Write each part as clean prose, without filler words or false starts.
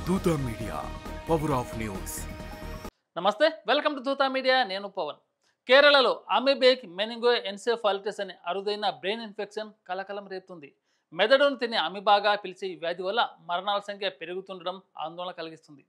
దూత media power of news. నమస్తే, welcome to Dootha media. నేను పవన్. కేరళలో అమీబిక్ మెనింగో ఎన్సెఫాలిటిస్ అనే అరుదైన బ్రెయిన్ ఇన్ఫెక్షన్ కలకలం రేపుతుంది. మెదడును తినే అమీబాగా పిలిచే ఈ వ్యాధి వల్ల మరణాల సంఖ్య పెరుగుతుండడం ఆందోళన కలిగిస్తుంది.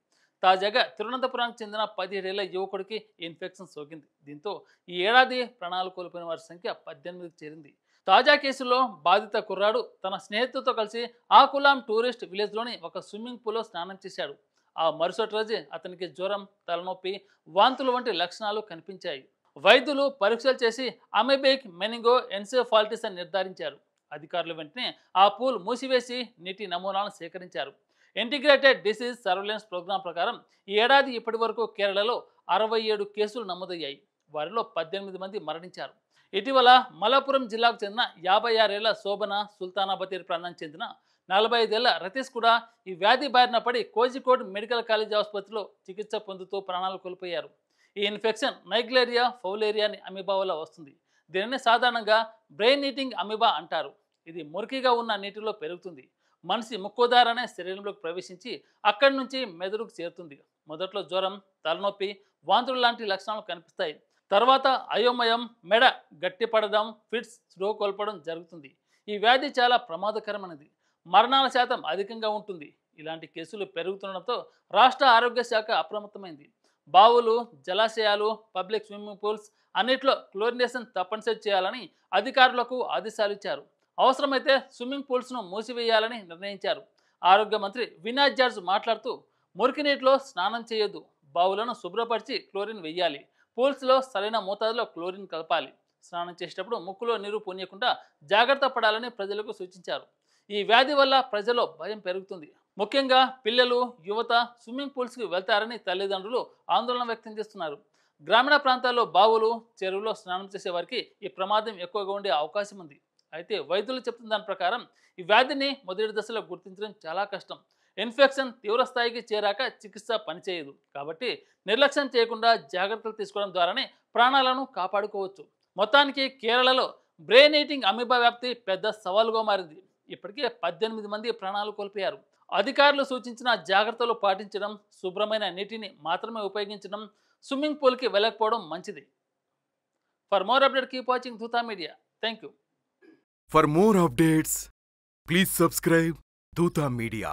తాజాగా తిరువనంతపురానికి చెందిన 17 ఏళ్ల యువకుడికి ఈ ఇన్ఫెక్షన్ సోకింది. దీంతో ఈ ఏడాది ప్రాణాలు కోల్పోయిన వారి సంఖ్య 18కి చేరింది. తాజా కేసులో బాధిత కుర్రాడు తన స్నేహితులతో కలిసి ఆకులాం టూరిస్ట్ విలేజ్లోని ఒక స్విమ్మింగ్ పూల్లో స్నానం చేశాడు. ఆ మరుసటి రోజే అతనికి జ్వరం, తలనొప్పి, వాంతులు వంటి లక్షణాలు కనిపించాయి. వైద్యులు పరీక్షలు చేసి అమీబిక్ మెనింగో ఎన్సెఫాలిటిస్ అని నిర్ధారించారు. అధికారులు వెంటనే ఆ పూల్ మూసివేసి నీటి నమూనాలను సేకరించారు. ఇంటిగ్రేటెడ్ డిసీజ్ సర్వేలెన్స్ ప్రోగ్రాం ప్రకారం ఈ ఏడాది ఇప్పటి వరకు కేరళలో 67 కేసులు నమోదయ్యాయి. వారిలో 18 మంది మరణించారు. ఇటీవల మలపురం జిల్లాకు చెందిన 56 ఏళ్ల శోభన సుల్తానాబతీర్ ప్రాంతానికి చెందిన 45 ఏళ్ల రతీష్ కూడా ఈ వ్యాధి బారిన పడి కోజికోడ్ మెడికల్ కాలేజ్ ఆసుపత్రిలో చికిత్స పొందుతూ ప్రాణాలు కోల్పోయారు. ఈ ఇన్ఫెక్షన్ నైగ్లేరియా ఫౌలేరియా అని అమీబా వల్ల వస్తుంది. దీనిని సాధారణంగా బ్రెయిన్ ఈటింగ్ అమీబా అంటారు. ఇది మురికిగా ఉన్న నీటిలో పెరుగుతుంది. మనిషి ముక్కు ద్వారానే శరీరంలోకి ప్రవేశించి అక్కడి నుంచి మెదడుకు చేరుతుంది. మొదట్లో జ్వరం, తలనొప్పి, వాంతులు లాంటి లక్షణాలు కనిపిస్తాయి. తర్వాత అయోమయం, మెడ గట్టిపడడం, ఫిట్స్, స్పృహ కోల్పోవడం జరుగుతుంది. ఈ వ్యాధి చాలా ప్రమాదకరమైనది. మరణాల శాతం అధికంగా ఉంటుంది. ఇలాంటి కేసులు పెరుగుతుండడంతో రాష్ట్ర ఆరోగ్య శాఖ అప్రమత్తమైంది. బావులు, జలాశయాలు, పబ్లిక్ స్విమ్మింగ్ పూల్స్ అన్నిట్లో క్లోరినేషన్ తప్పనిసరి చేయాలని అధికారులకు ఆదేశాలు ఇచ్చారు. అవసరమైతే స్విమ్మింగ్ పూల్స్ను మూసివేయాలని నిర్ణయించారు. ఆరోగ్య మంత్రి వినాయక్ జార్జ్ మాట్లాడుతూ, మురికి నీటిలో స్నానం చేయొద్దు, బావులను శుభ్రపరిచి క్లోరిన్ వెయ్యాలి, పూల్స్లో సరైన మోతాదులో క్లోరిన్ కలపాలి, స్నానం చేసేటప్పుడు ముక్కులో నీరు పోనీయకుండా జాగ్రత్త పడాలని ప్రజలకు సూచించారు. ఈ వ్యాధి వల్ల ప్రజల్లో భయం పెరుగుతుంది. ముఖ్యంగా పిల్లలు, యువత స్విమ్మింగ్ పూల్స్కి వెళ్తారని తల్లిదండ్రులు ఆందోళన వ్యక్తం చేస్తున్నారు. గ్రామీణ ప్రాంతాల్లో బావులు, చెరువులో స్నానం చేసే వారికి ఈ ప్రమాదం ఎక్కువగా ఉండే అవకాశం ఉంది. అయితే వైద్యులు చెప్తున్న దాని ప్రకారం ఈ వ్యాధిని మొదటి దశలో గుర్తించడం చాలా కష్టం. ఇన్ఫెక్షన్ తీవ్ర స్థాయికి చేరాక చికిత్స పనిచేయదు. కాబట్టి నిర్లక్ష్యం చేయకుండా జాగ్రత్తలు తీసుకోవడం ద్వారానే ప్రాణాలను కాపాడుకోవచ్చు. మొత్తానికి కేరళలో బ్రెయిన్ ఈటింగ్ అమీబా వ్యాప్తి పెద్ద సవాలుగా మారింది. ఇప్పటికే 18 మంది ప్రాణాలు కోల్పోయారు. అధికారులు సూచించిన జాగ్రత్తలు పాటించడం, శుభ్రమైన నీటిని మాత్రమే ఉపయోగించడం, స్విమ్మింగ్ పూల్కి వెళ్ళకపోవడం మంచిది. For more update keep watching Dootha media. Thank you. For more updates please subscribe దూత మీడియా.